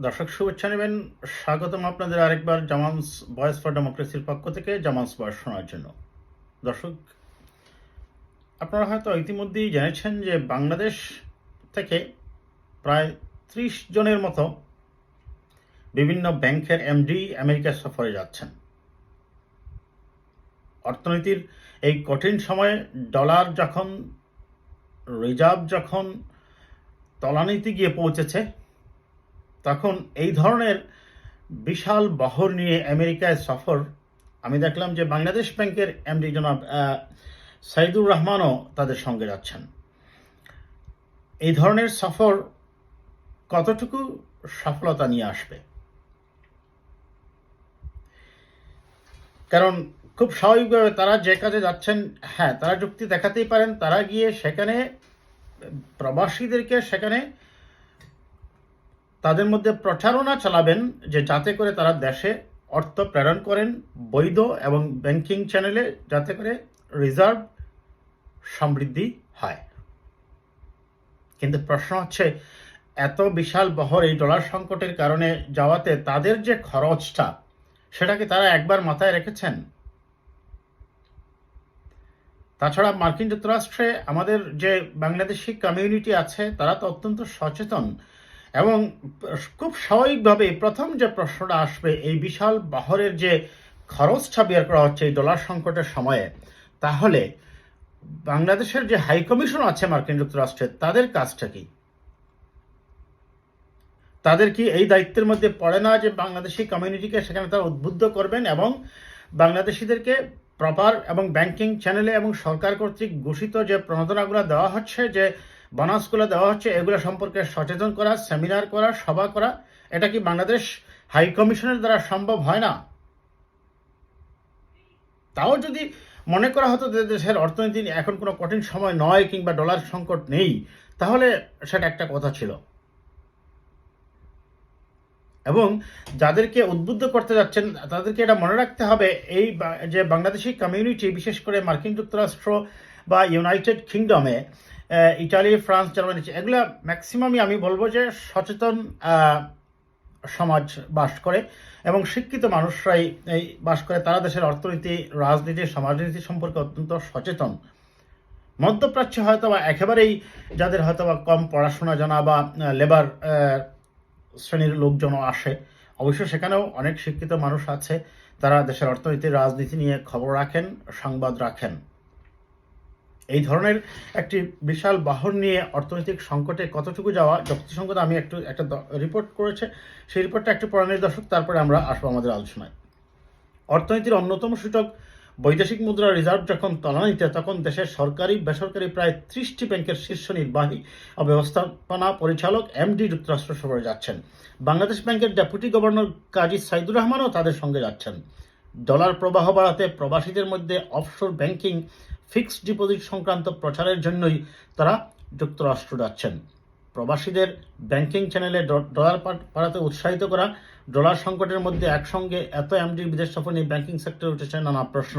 দর্শক শুভেচ্ছা নেবেন। স্বাগতম আপনাদের আরেকবার জামানস ভয়েস ফর ডেমোক্রেসির পক্ষ থেকে জামানস ভয়েস শোনার জন্য। দর্শক, আপনারা হয়তো ইতিমধ্যেই জেনেছেন যে বাংলাদেশ থেকে প্রায় ৩০ জনের মতো বিভিন্ন ব্যাংকের এমডি আমেরিকা সফরে যাচ্ছেন। অর্থনীতির এই কঠিন সময়ে ডলার যখন রিজার্ভ যখন তলানিতে গিয়ে পৌঁছেছে, তখন এই ধরনের বিশাল বহর নিয়ে আমেরিকায় সফর আমি দেখলাম যে বাংলাদেশ ব্যাংকের এমডি জনাব সাইদুর রহমানও তাদের সঙ্গে যাচ্ছেন। এই ধরনের সফর কতটুকু সফলতা নিয়ে আসবে? কারণ খুব স্বাভাবিকভাবে তারা যে কাজে যাচ্ছেন, হ্যাঁ, তারা যুক্তি দেখাতেই পারেন। তারা গিয়ে সেখানে প্রবাসীদেরকে সেখানে তাদের মধ্যে প্রচারণা চালাবেন যে যাতে করে তারা দেশে অর্থ প্রেরণ করেন বৈধ এবং ব্যাংকিং চ্যানেলে, যাতে করে রিজার্ভ সমৃদ্ধি হয়। কিন্তু প্রশ্ন হচ্ছে, এত বিশাল বহর এই ডলার সংকটের কারণে যাওয়াতে তাদের যে খরচটা, সেটাকে তারা একবার মাথায় রেখেছেন? তাছাড়া মার্কিন যুক্তরাষ্ট্রে আমাদের যে বাংলাদেশি কমিউনিটি আছে, তারা তো অত্যন্ত সচেতন এবং খুব স্বাভাবিকভাবে প্রথম যে প্রশ্নটা আসবে, এই বিশাল বহরের যে খরচটা বের করা হচ্ছে এই ডলার সংকটের সময়ে, তাহলে বাংলাদেশের যে হাই কমিশন আছে মার্কিন যুক্তরাষ্ট্রে, তাদের কাজটা কি? তাদের কি এই দায়িত্বের মধ্যে পড়ে না যে বাংলাদেশি কমিউনিটিকে সেখানে তারা উদ্বুদ্ধ করবেন এবং বাংলাদেশিদেরকে প্রপার এবং ব্যাংকিং চ্যানেলে এবং সরকার কর্তৃক ঘোষিত যে প্রণোদনাগুলো দেওয়া হচ্ছে, যে বোনাসগুলো দেওয়া হচ্ছে, এগুলো সম্পর্কে সচেতন করা, সেমিনার করা, সভা করা, এটা কি বাংলাদেশ হাই কমিশনের দ্বারা সম্ভব হয় না? তাও যদি মনে করা হতো যে দেশের অর্থনীতি এখন কোনো কঠিন সময় নয় কিংবা ডলার সংকট নেই, তাহলে সেটা একটা কথা ছিল। এবং যাদেরকে উদ্বুদ্ধ করতে যাচ্ছেন তাদেরকে এটা মনে রাখতে হবে, এই যে বাংলাদেশি কমিউনিটি, বিশেষ করে মার্কিন যুক্তরাষ্ট্র বা ইউনাইটেড কিংডমে, ইটালি, ফ্রান্স, জার্মানি, এগুলা ম্যাক্সিমামই আমি বলবো যে সচেতন সমাজ বাস করে এবং শিক্ষিত মানুষরাই এই বাস করে। তারা দেশের অর্থনীতি, রাজনীতি, সমাজনীতি সম্পর্কে অত্যন্ত সচেতন। মধ্যপ্রাচ্যে হয়তো বা একেবারেই যাদের হয়তো বা কম পড়াশোনা জানা বা লেবার শ্রেণীর লোকজন আসে, অবশ্য সেখানেও অনেক শিক্ষিত মানুষ আছে, তারা দেশের অর্থনীতি, রাজনীতি নিয়ে খবর রাখেন, সংবাদ রাখেন। এই ধরনের একটি বিশাল বহর নিয়ে অর্থনৈতিক সংকটে কতটুকু যাওয়া যুক্তিসঙ্গত, আমি একটা রিপোর্ট করেছে, সেই রিপোর্টটা একটু পড়া নিয়ে দর্শক, তারপরে আমরা আসবো আমাদের আলোচনায়। অর্থনীতির অন্যতম সূচক বৈদেশিক মুদ্রা রিজার্ভ যখন তলানিতে, তখন দেশের সরকারি বেসরকারি প্রায় 30টি ব্যাংকের শীর্ষ নির্বাহী ও ব্যবস্থাপনা পরিচালক এমডি যুক্তরাষ্ট্র সফরে যাচ্ছেন। বাংলাদেশ ব্যাংকের ডেপুটি গভর্নর কাজী সাইদুর রহমানও তাদের সঙ্গে যাচ্ছেন। ডলার প্রবাহ বাড়াতে প্রবাসীদের মধ্যে অফশোর ব্যাংকিং, ফিক্সড ডিপোজিট সংক্রান্ত প্রচারের জন্যই তারা যুক্তরাষ্ট্র যাচ্ছেন। প্রবাসীদের ব্যাংকিং চ্যানেলে ডলার পাঠাতে উৎসাহিত করা, ডলার সংকটের মধ্যে একসঙ্গে এত এমডি বিদেশ সফর নিয়ে ব্যাংকিং সেক্টরে উঠেছে নানা প্রশ্ন।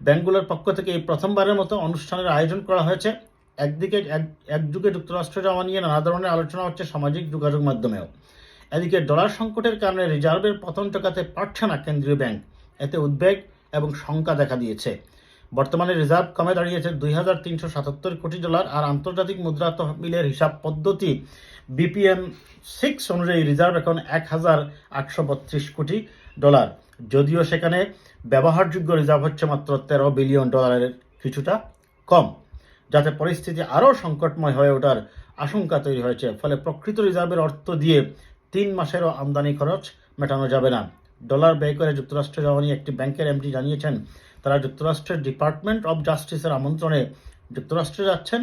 ব্যাংকগুলোর পক্ষ থেকে এই প্রথমবারের মতো অনুষ্ঠানের আয়োজন করা হয়েছে। একদিকে একযুগে যুক্তরাষ্ট্র যাওয়া নিয়ে নানা ধরনের আলোচনা হচ্ছে সামাজিক যোগাযোগ মাধ্যমেও। এদিকে ডলার সংকটের কারণে রিজার্ভের পতন ঠেকাতে পারছে না কেন্দ্রীয় ব্যাংক, এতে উদ্বেগ এবং শঙ্কা দেখা দিয়েছে। বর্তমানে রিজার্ভ কমে দাঁড়িয়েছে $2,377 আর আন্তর্জাতিক মুদ্রা তহবিলের হিসাব পদ্ধতি BPM-6 অনুযায়ী রিজার্ভ এখন $1,832 কোটি। যদিও সেখানে ব্যবহারযোগ্য রিজার্ভ হচ্ছে মাত্র $13 বিলিয়ন, কিছুটা কম, যাতে পরিস্থিতি আরও সংকটময় হয়ে ওঠার আশঙ্কা তৈরি হয়েছে। ফলে প্রকৃত রিজার্ভের অর্থ দিয়ে 3 মাসেরও আমদানি খরচ মেটানো যাবে না। ডলার ব্যয় করে যুক্তরাষ্ট্রে যাওয়া নিয়ে একটি ব্যাংকের এমডি জানিয়েছেন, তারা যুক্তরাষ্ট্রের ডিপার্টমেন্ট অব জাস্টিসের আমন্ত্রণে যুক্তরাষ্ট্রে যাচ্ছেন।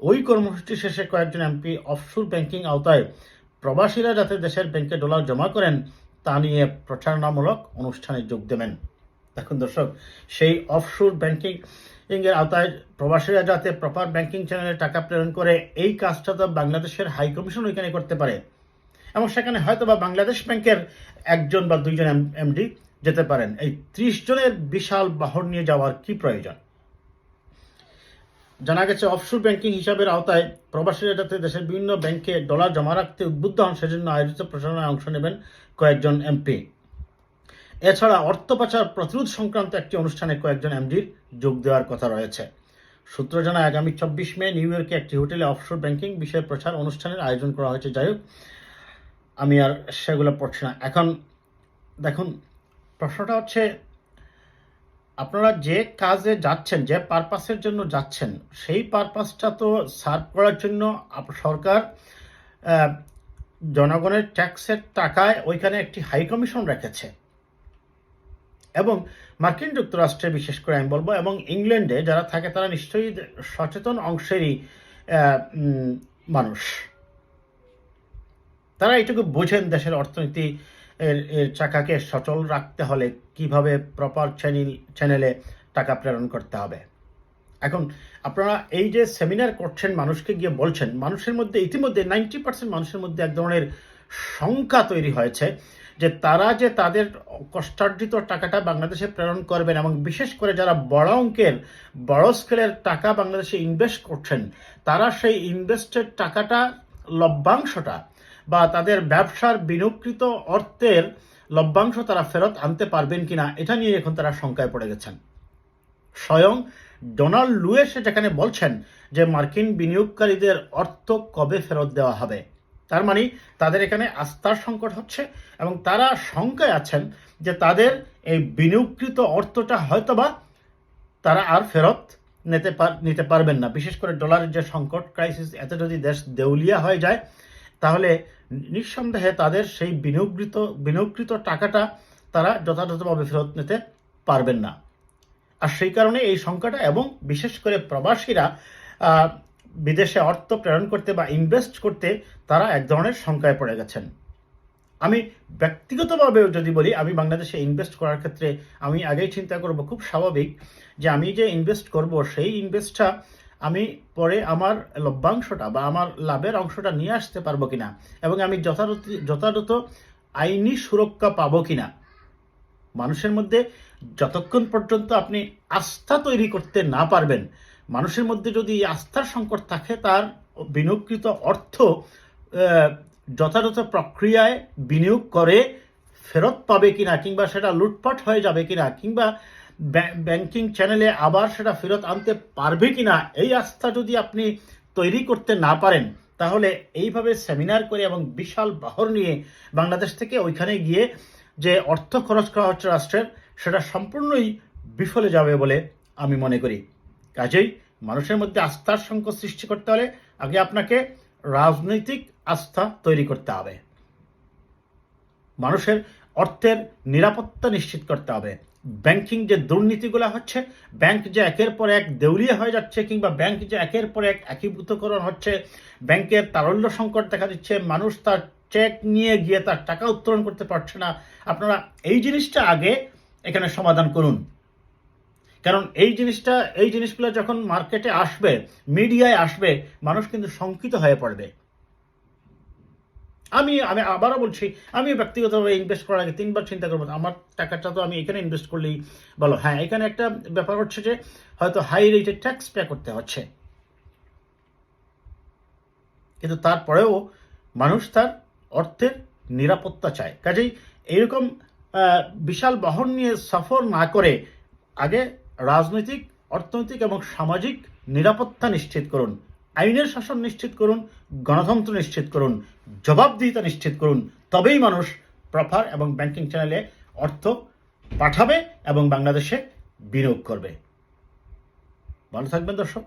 ওই কর্মসূচি শেষে কয়েকজন এমপি অফশোর ব্যাংকিং আওতায় প্রবাসীরা যাতে দেশের ব্যাংকে ডলার জমা করেন তা নিয়ে প্রচারণামূলক অনুষ্ঠানে যোগ দেবেন। দেখুন দর্শক, সেই অফশোর ব্যাংকিং এর আওতায় প্রবাসীরা যাতে প্রপার ব্যাংকিং চ্যানেলে টাকা প্রেরণ করে, এই কাজটা তো বাংলাদেশের হাই কমিশন ওইখানে করতে পারে এবং সেখানে হয়তো বা বাংলাদেশ ব্যাংকের একজন বা দুইজন এমডি যেতে পারেন। এই 30 জনের বিশাল বহর নিয়ে যাওয়ার কি প্রয়োজন? জানা গেছে অফশোর ব্যাংকিং হিসাবের আওতায় প্রবাসীরা যাতে দেশের বিভিন্ন ব্যাংকে ডলার জমা রাখতে উদ্বুদ্ধ হন সেজন্য আয়োজিত প্রচারণায় অংশ নেবেন কয়েকজন এমপি। এছাড়া অর্থ পাচার প্রতিরোধ সংক্রান্ত একটি অনুষ্ঠানে কয়েকজন এমডির যোগ দেওয়ার কথা রয়েছে। সূত্র জানায় আগামী 24 মে নিউ ইয়র্কে একটি হোটেলে অফশোর ব্যাংকিং বিষয়ে প্রচার অনুষ্ঠানের আয়োজন করা হয়েছে। যাই হোক, আমি আর সেগুলো পড়ছি না। এখন দেখুন, প্রশ্নটা হচ্ছে আপনারা যে কাজে যাচ্ছেন, যে পারপাসের জন্য যাচ্ছেন, সেই পারপাসটা তো সার্ভ করার জন্য সরকার জনগণের ট্যাক্সের টাকায় ওইখানে একটি হাই কমিশন রেখেছে। এবং মার্কিন যুক্তরাষ্ট্রে বিশেষ করে আমি বলবো, এবং ইংল্যান্ডে যারা থাকে তারা নিশ্চয়ই সচেতন অংশেরই মানুষ। তারা এইটুকু বোঝেন দেশের অর্থনীতি এর চাকাকে সচল রাখতে হলে কিভাবে প্রপার চ্যানেলে টাকা প্রেরণ করতে হবে। এখন আপনারা এই যে সেমিনার করছেন, মানুষকে গিয়ে বলছেন, মানুষের মধ্যে ইতিমধ্যে 90% মানুষের মধ্যে এক ধরনের শঙ্কা তৈরি হয়েছে যে তারা যে তাদের কষ্টার্জিত টাকাটা বাংলাদেশে প্রেরণ করবেন, এবং বিশেষ করে যারা বড় অঙ্কের বড় স্কেলের টাকা বাংলাদেশে ইনভেস্ট করছেন, তারা সেই ইনভেস্টের টাকাটা লভ্যাংশটা বা তাদের ব্যবসার বিনিয়োগকৃত অর্থের লভ্যাংশ তারা ফেরত আনতে পারবেন কিনা, এটা নিয়ে এখন তারা শঙ্কায় পড়ে গেছেন। স্বয়ং ডোনাল্ড লুয়েস যেখানে বলছেন যে মার্কিন বিনিয়োগকারীদের অর্থ কবে ফেরত দেওয়া হবে, তার মানে তাদের এখানে আস্থার সংকট হচ্ছে এবং তারা শঙ্কায় আছেন যে তাদের এই বিনিয়োগকৃত অর্থটা হয়তোবা তারা আর ফেরত নিতে পারবেন না। বিশেষ করে ডলারের যে সংকট ক্রাইসিস, এতে যদি দেশ দেউলিয়া হয়ে যায় তাহলে নিঃসন্দেহে তাদের সেই বিনিয়োগকৃত টাকাটা তারা যথাযথভাবে ফেরত নিতে পারবেন না। আর সেই কারণে এই সংখ্যাটা, এবং বিশেষ করে প্রবাসীরা বিদেশে অর্থ প্রেরণ করতে বা ইনভেস্ট করতে তারা এক ধরনের শঙ্কায় পড়ে গেছেন। আমি ব্যক্তিগতভাবে যদি বলি, আমি বাংলাদেশে ইনভেস্ট করার ক্ষেত্রে আমি আগেই চিন্তা করব, খুব স্বাভাবিক, যে আমি যে ইনভেস্ট করব সেই ইনভেস্টটা আমি পরে আমার লভ্যাংশটা বা আমার লাভের অংশটা নিয়ে আসতে পারবো কিনা, এবং আমি যথাযথ আইনি সুরক্ষা পাবো কিনা। মানুষের মধ্যে যতক্ষণ পর্যন্ত আপনি আস্থা তৈরি করতে না পারবেন, মানুষের মধ্যে যদি আস্থার সংকট থাকে, তার বিনিয়োগকৃত অর্থ যথাযথ প্রক্রিয়ায় বিনিয়োগ করে ফেরত পাবে কিনা, কিংবা সেটা লুটপাট হয়ে যাবে কিনা, কিংবা ব্যাংকিং চ্যানেলে আবার সেটা ফেরত আনতে পারবে কিনা, এই আস্থা যদি আপনি তৈরি করতে না পারেন, তাহলে এইভাবে সেমিনার করে এবং বিশাল বহর নিয়ে বাংলাদেশ থেকে ওইখানে গিয়ে যে অর্থ খরচ করা হচ্ছে রাষ্ট্রের, সেটা সম্পূর্ণই বিফলে যাবে বলে আমি মনে করি। কাজেই মানুষের মধ্যে আস্থার সংকট সৃষ্টি করতে হলে আগে আপনাকে রাজনৈতিক আস্থা তৈরি করতে হবে, মানুষের অর্থের নিরাপত্তা নিশ্চিত করতে হবে। ব্যাংকিং যে দুর্নীতিগুলো হচ্ছে, ব্যাংক যে একের পর এক দেউলিয়া হয়ে যাচ্ছে, কিংবা ব্যাংক যে একের পর এক একীভূতকরণ হচ্ছে, ব্যাংকের তারল্য সংকট দেখা দিচ্ছে, মানুষ তার চেক নিয়ে গিয়ে তার টাকা উত্তোলন করতে পারছে না, আপনারা এই জিনিসটা আগে এখানে সমাধান করুন। কারণ এই জিনিসগুলো যখন মার্কেটে আসবে, মিডিয়ায় আসবে, মানুষ কিন্তু শঙ্কিত হয়ে পড়বে। আমি আবারও বলছি, আমি ব্যক্তিগতভাবে ইনভেস্ট করার আগে 3বার চিন্তা করবো, আমার টাকাটা তো আমি এখানে ইনভেস্ট করলেই বলো। হ্যাঁ, এখানে একটা ব্যাপার হচ্ছে যে হয়তো হাই রেটেড ট্যাক্স পে করতে হচ্ছে, কিন্তু তারপরেও মানুষ তার অর্থের নিরাপত্তা চায়। কাজেই এইরকম বিশাল বহন নিয়ে সফর না করে আগে রাজনৈতিক, অর্থনৈতিক এবং সামাজিক নিরাপত্তা নিশ্চিত করুন, আইনের শাসন নিশ্চিত করুন, গণতন্ত্র নিশ্চিত করুন, জবাবদিহিতা নিশ্চিত করুন। তবেই মানুষ প্রপার এবং ব্যাংকিং চ্যানেলে অর্থ পাঠাবে এবং বাংলাদেশে বিনিয়োগ করবে। ভালো থাকবেন দর্শক।